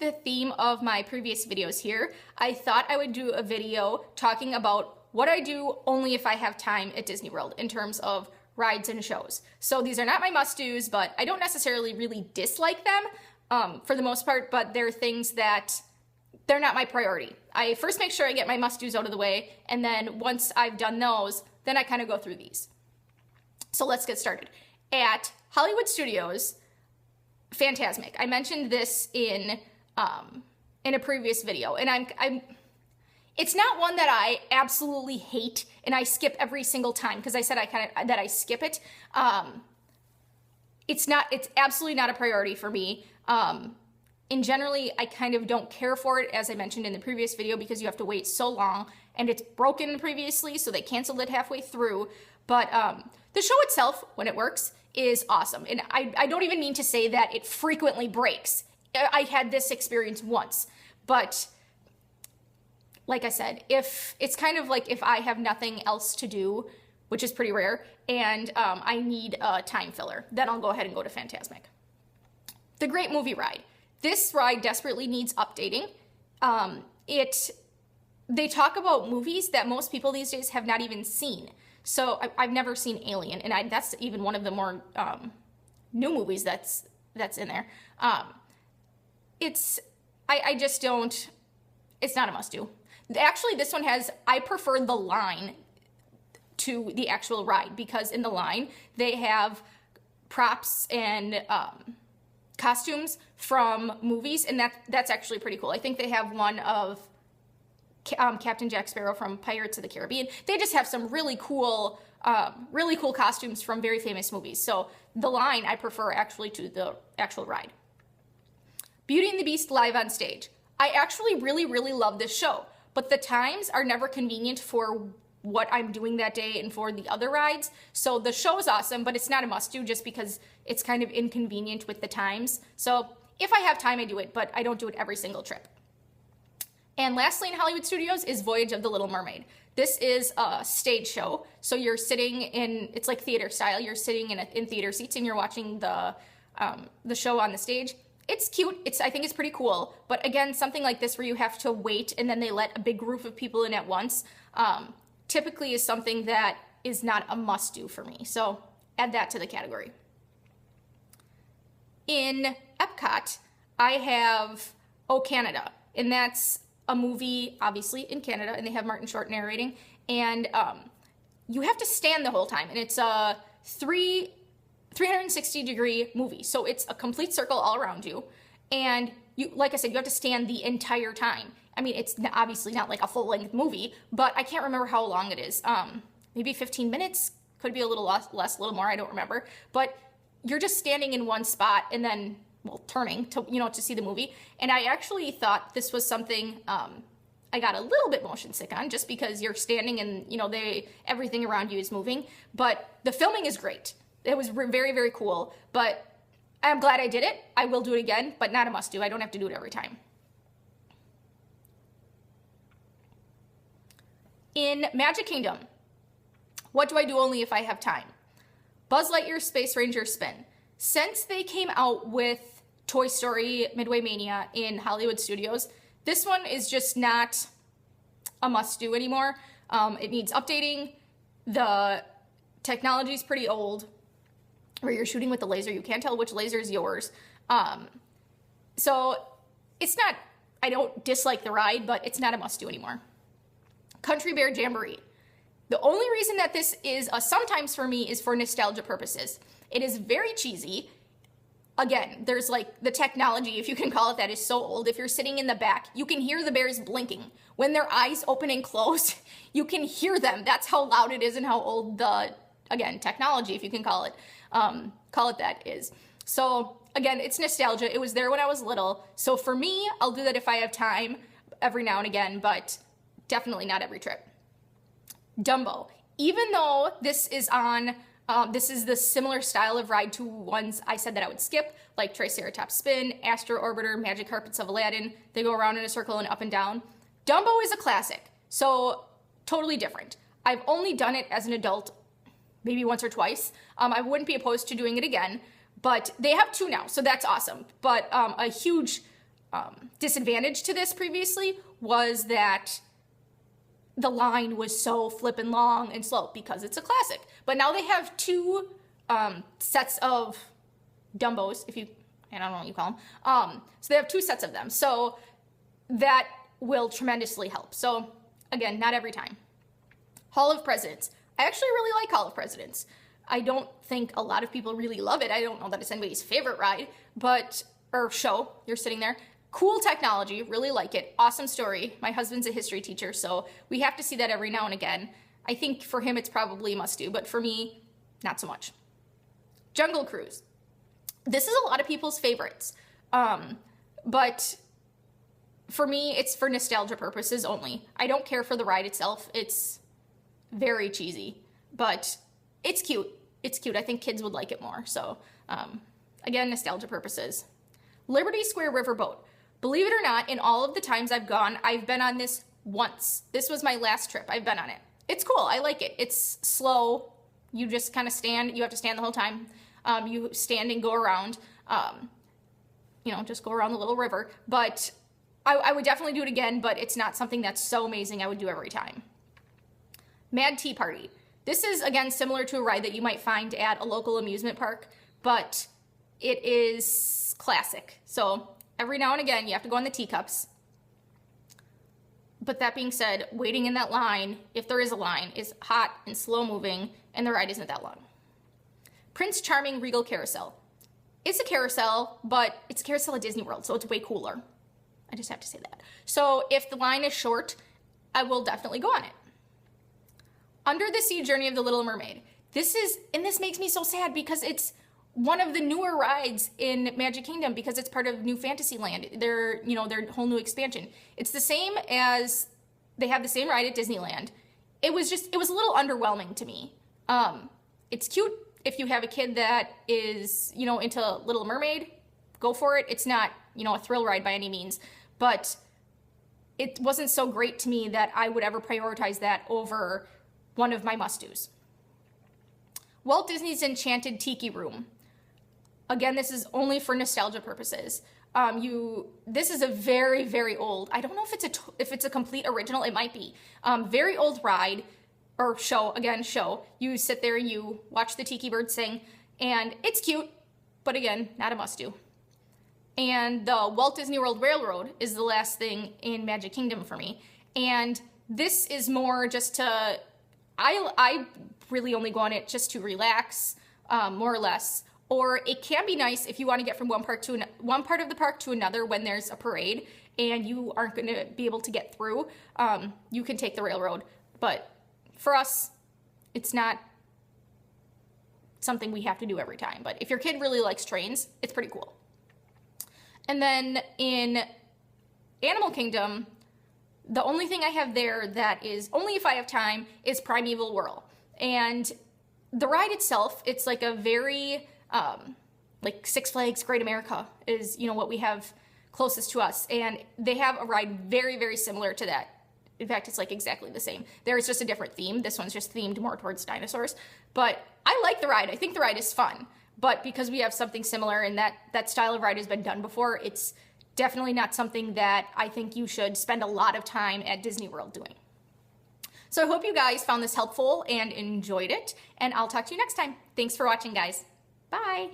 the theme of my previous videos here, I thought I would do a video talking about what I do only if I have time at Disney World in terms of rides and shows. So these are not my must-dos, but I don't necessarily really dislike them for the most part, but they're things that they're not my priority. I first make sure I get my must-dos out of the way, and then once I've done those, then I kind of go through these. So let's get started. At Hollywood Studios, Fantasmic. I mentioned this in a previous video, and it's not one that I absolutely hate and I skip every single time because I said that I skip it. It's absolutely not a priority for me. And generally, I kind of don't care for it, as I mentioned in the previous video, because you have to wait so long, and it's broken previously, so they canceled it halfway through. But the show itself, when it works, is awesome. And I don't even mean to say that it frequently breaks. I had this experience once, but like I said, if it's kind of like if I have nothing else to do, which is pretty rare, and I need a time filler, then I'll go ahead and go to Fantasmic. The Great Movie Ride. This ride desperately needs updating. They talk about movies that most people these days have not even seen. So I've never seen Alien, and that's even one of the more new movies that's in there. I just don't, it's not a must-do. Actually, this one I prefer the line to the actual ride, because in the line, they have props and costumes from movies, and that's actually pretty cool. I think they have one of Captain Jack Sparrow from Pirates of the Caribbean. They just have some really cool costumes from very famous movies. So the line I prefer actually to the actual ride. Beauty and the Beast live on stage. I actually really, really love this show, but the times are never convenient for what I'm doing that day and for the other rides. So the show is awesome, but it's not a must-do just because it's kind of inconvenient with the times. So if I have time, I do it, but I don't do it every single trip. And lastly in Hollywood Studios is Voyage of the Little Mermaid. This is a stage show, so you're sitting in, it's like theater style, you're sitting in theater seats and you're watching the show on the stage. It's cute, I think it's pretty cool, but again, something like this where you have to wait and then they let a big group of people in at once, typically is something that is not a must-do for me, so add that to the category. In Epcot, I have Oh Canada, and that's a movie, obviously, in Canada, and they have Martin Short narrating, and you have to stand the whole time, and it's a 360-degree movie, so it's a complete circle all around you, and like I said, you have to stand the entire time. I mean, it's obviously not like a full-length movie, but I can't remember how long it is. Maybe 15 minutes, could be a little less, a little more, I don't remember, but you're just standing in one spot and then, well, turning to, to see the movie. And I actually thought this was something I got a little bit motion sick on, just because you're standing and, everything around you is moving. But the filming is great. It was very, very cool. But I'm glad I did it. I will do it again, but not a must-do. I don't have to do it every time. In Magic Kingdom, what do I do only if I have time? Buzz Lightyear Space Ranger Spin. Since they came out with Toy Story Midway Mania in Hollywood Studios, this one is just not a must-do anymore. It needs updating. The technology is pretty old, where you're shooting with the laser. You can't tell which laser is yours. So it's not, I don't dislike the ride, but it's not a must-do anymore. Country Bear Jamboree. The only reason that this is a sometimes for me is for nostalgia purposes. It is very cheesy. Again, there's like the technology, if you can call it that, is so old. If you're sitting in the back, you can hear the bears blinking. When their eyes open and close, you can hear them. That's how loud it is and how old the, again, technology, if you can call it that, is. So again, it's nostalgia. It was there when I was little. So for me, I'll do that if I have time every now and again, but definitely not every trip. Dumbo. Even though this is the similar style of ride to ones I said that I would skip, like Triceratops Spin, Astro Orbiter, Magic Carpets of Aladdin. They go around in a circle and up and down. Dumbo is a classic, so totally different. I've only done it as an adult maybe once or twice. I wouldn't be opposed to doing it again, but they have two now, so that's awesome. But a huge disadvantage to this previously was that the line was so flippin' long and slow because it's a classic. But now they have two sets of Dumbos, I don't know what you call them. So they have two sets of them. So that will tremendously help. So again, not every time. Hall of Presidents. I actually really like Hall of Presidents. I don't think a lot of people really love it. I don't know that it's anybody's favorite ride, or show. You're sitting there. Cool technology, really like it. Awesome story. My husband's a history teacher, so we have to see that every now and again. I think for him it's probably a must-do, but for me, not so much. Jungle Cruise. This is a lot of people's favorites, but for me, it's for nostalgia purposes only. I don't care for the ride itself. It's very cheesy, but it's cute. It's cute. I think kids would like it more. So, again, nostalgia purposes. Liberty Square Riverboat. Believe it or not, in all of the times I've gone, I've been on this once. This was my last trip. I've been on it. It's cool. I like it. It's slow. You just kind of stand. You have to stand the whole time. You stand and go around. Just go around the little river. But I would definitely do it again, but it's not something that's so amazing I would do every time. Mad Tea Party. This is, again, similar to a ride that you might find at a local amusement park, but it is classic. So every now and again, you have to go on the teacups. But that being said, waiting in that line, if there is a line, is hot and slow moving, and the ride isn't that long. Prince Charming Regal Carousel. It's a carousel, but it's a carousel at Disney World, so it's way cooler. I just have to say that. So if the line is short, I will definitely go on it. Under the Sea Journey of the Little Mermaid. This makes me so sad because it's one of the newer rides in Magic Kingdom because it's part of New Fantasyland. Their whole new expansion. It's the same as, they have the same ride at Disneyland. It was a little underwhelming to me. It's cute if you have a kid that is, into Little Mermaid, go for it. It's not, a thrill ride by any means, but it wasn't so great to me that I would ever prioritize that over one of my must-dos. Walt Disney's Enchanted Tiki Room. Again, this is only for nostalgia purposes. This is a very, very old, I don't know if it's a complete original, it might be. Very old ride, or show. You sit there, you watch the tiki birds sing, and it's cute, but again, not a must-do. And the Walt Disney World Railroad is the last thing in Magic Kingdom for me. And this is more just to, I really only go on it just to relax, more or less. Or it can be nice if you want to get from one part of the park to another when there's a parade and you aren't going to be able to get through. You can take the railroad. But for us, it's not something we have to do every time. But if your kid really likes trains, it's pretty cool. And then in Animal Kingdom, the only thing I have there that is only if I have time is Primeval World. And the ride itself, it's like a very, like Six Flags Great America is, what we have closest to us. And they have a ride very, very similar to that. In fact, it's like exactly the same. There's just a different theme. This one's just themed more towards dinosaurs. But I like the ride. I think the ride is fun. But because we have something similar and that style of ride has been done before, it's definitely not something that I think you should spend a lot of time at Disney World doing. So I hope you guys found this helpful and enjoyed it, and I'll talk to you next time. Thanks for watching, guys. Bye.